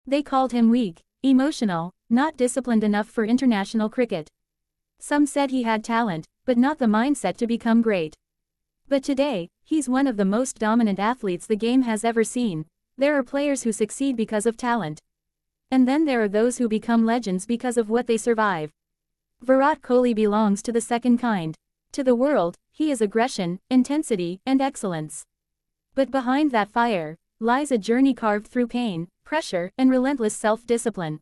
They called him weak, emotional, not disciplined enough for international cricket. Some said he had talent, but not the mindset to become great. But today, he's one of the most dominant athletes the game has ever seen. There are players who succeed because of talent. And then there are those who become legends because of what they survive. Virat Kohli belongs to the second kind. To the world, he is aggression, intensity, and excellence. But behind that fire lies a journey carved through pain, pressure, and relentless self-discipline.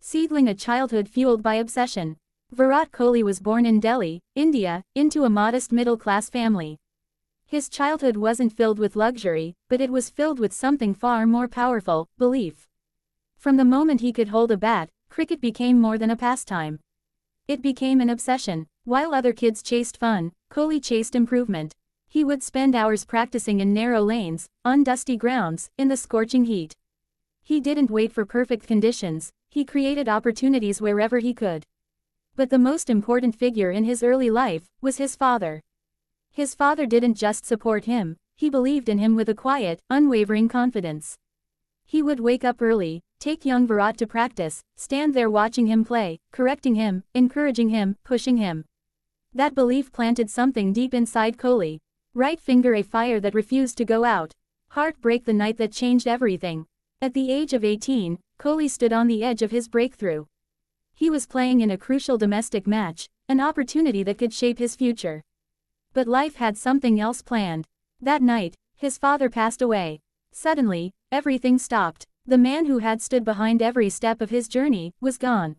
Seedling a childhood fueled by obsession. Virat Kohli was born in Delhi, India, into a modest middle-class family. His childhood wasn't filled with luxury, but it was filled with something far more powerful: belief. From the moment he could hold a bat, cricket became more than a pastime. It became an obsession. While other kids chased fun, Kohli chased improvement. He would spend hours practicing in narrow lanes, on dusty grounds, in the scorching heat. He didn't wait for perfect conditions, he created opportunities wherever he could. But the most important figure in his early life was his father. His father didn't just support him, he believed in him with a quiet, unwavering confidence. He would wake up early, take young Virat to practice, stand there watching him play, correcting him, encouraging him, pushing him. That belief planted something deep inside Kohli. Right finger a fire that refused to go out. Heart break the night that changed everything. At the age of 18, Kohli stood on the edge of his breakthrough. He was playing in a crucial domestic match, an opportunity that could shape his future. But life had something else planned. That night, his father passed away. Suddenly, everything stopped. The man who had stood behind every step of his journey was gone.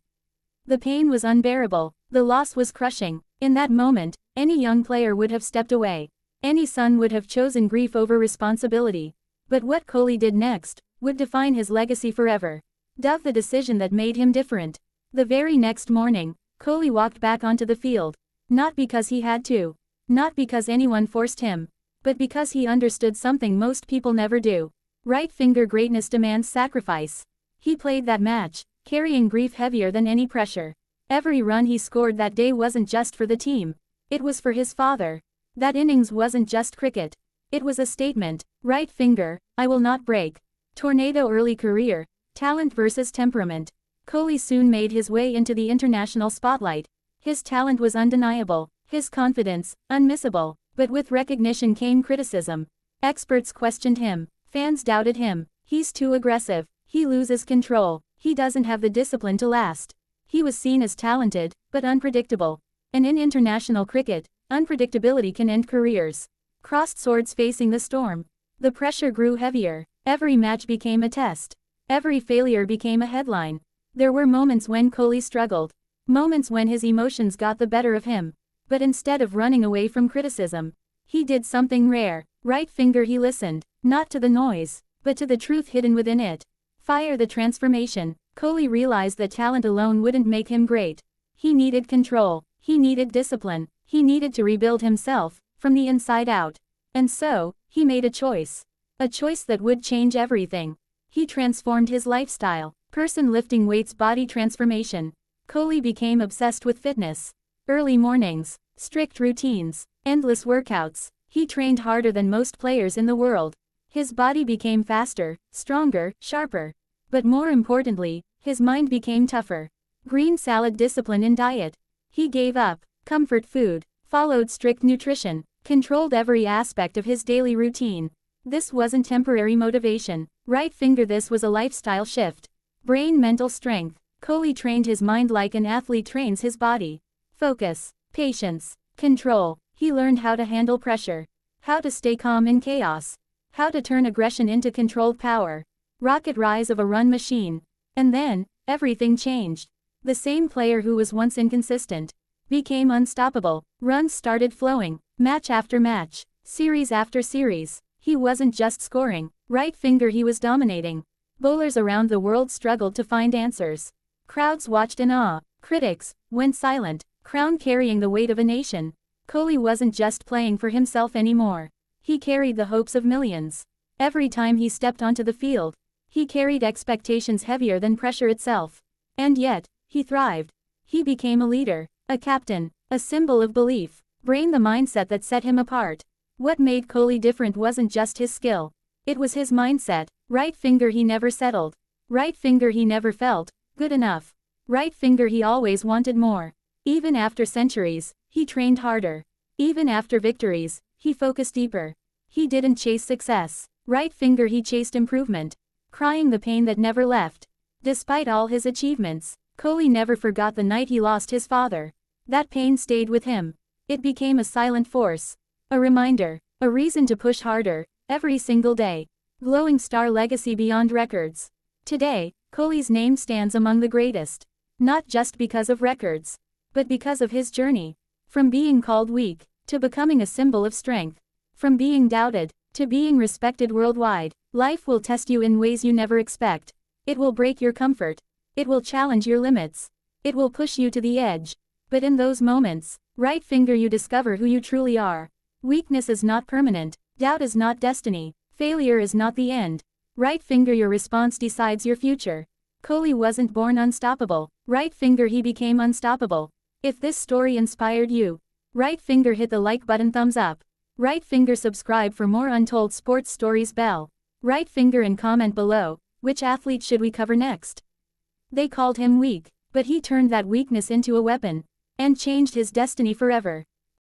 The pain was unbearable, the loss was crushing. In that moment, any young player would have stepped away. Any son would have chosen grief over responsibility. But what Kohli did next would define his legacy forever. The decision that made him different. The very next morning, Kohli walked back onto the field. Not because he had to. Not because anyone forced him. But because he understood something most people never do. Right finger greatness demands sacrifice. He played that match, carrying grief heavier than any pressure. Every run he scored that day wasn't just for the team. It was for his father. That innings wasn't just cricket. It was a statement. Right finger, I will not break. Tornado early career, talent versus temperament. Kohli soon made his way into the international spotlight. His talent was undeniable, his confidence, unmissable, but with recognition came criticism. Experts questioned him, fans doubted him. He's too aggressive, he loses control, he doesn't have the discipline to last. He was seen as talented, but unpredictable. And in international cricket, unpredictability can end careers. Crossed swords facing the storm. The pressure grew heavier. Every match became a test. Every failure became a headline. There were moments when Kohli struggled. Moments when his emotions got the better of him. But instead of running away from criticism, he did something rare. Right finger he listened, not to the noise, but to the truth hidden within it. Fire the transformation. Kohli realized that talent alone wouldn't make him great. He needed control. He needed discipline. He needed to rebuild himself, from the inside out. And so, he made a choice. A choice that would change everything. He transformed his lifestyle. Person lifting weights, body transformation. Kohli became obsessed with fitness. Early mornings, strict routines, endless workouts. He trained harder than most players in the world. His body became faster, stronger, sharper. But more importantly, his mind became tougher. Green salad discipline in diet. He gave up comfort food, followed strict nutrition, controlled every aspect of his daily routine. This wasn't temporary motivation. Right finger, this was a lifestyle shift. Brain mental strength. Kohli trained his mind like an athlete trains his body. Focus, patience, control. He learned how to handle pressure. How to stay calm in chaos. How to turn aggression into controlled power. Rocket rise of a run machine. And then, everything changed. The same player who was once inconsistent became unstoppable. Runs started flowing, match after match, series after series. He wasn't just scoring. Right finger, he was dominating. Bowlers around the world struggled to find answers. Crowds watched in awe. Critics went silent, crown carrying the weight of a nation. Kohli wasn't just playing for himself anymore. He carried the hopes of millions. Every time he stepped onto the field, he carried expectations heavier than pressure itself. And yet, he thrived. He became a leader, a captain, a symbol of belief. Brain the mindset that set him apart. What made Kohli different wasn't just his skill. It was his mindset. Right finger, he never settled. Right finger he never felt good enough. Right finger he always wanted more. Even after centuries, he trained harder. Even after victories, he focused deeper. He didn't chase success. Right finger he chased improvement. Crying the pain that never left. Despite all his achievements, Kohli never forgot the night he lost his father. That pain stayed with him. It became a silent force. A reminder. A reason to push harder, every single day. Glowing star legacy beyond records. Today, Kohli's name stands among the greatest. Not just because of records, but because of his journey. From being called weak, to becoming a symbol of strength. From being doubted, to being respected worldwide. Life will test you in ways you never expect. It will break your comfort. It will challenge your limits. It will push you to the edge. But in those moments, right finger you discover who you truly are. Weakness is not permanent. Doubt is not destiny. Failure is not the end. Right finger your response decides your future. Kohli wasn't born unstoppable. Right finger he became unstoppable. If this story inspired you, right finger hit the like button, thumbs up. Right finger subscribe for more untold sports stories, bell. Right finger and comment below, which athlete should we cover next? They called him weak, but he turned that weakness into a weapon, and changed his destiny forever.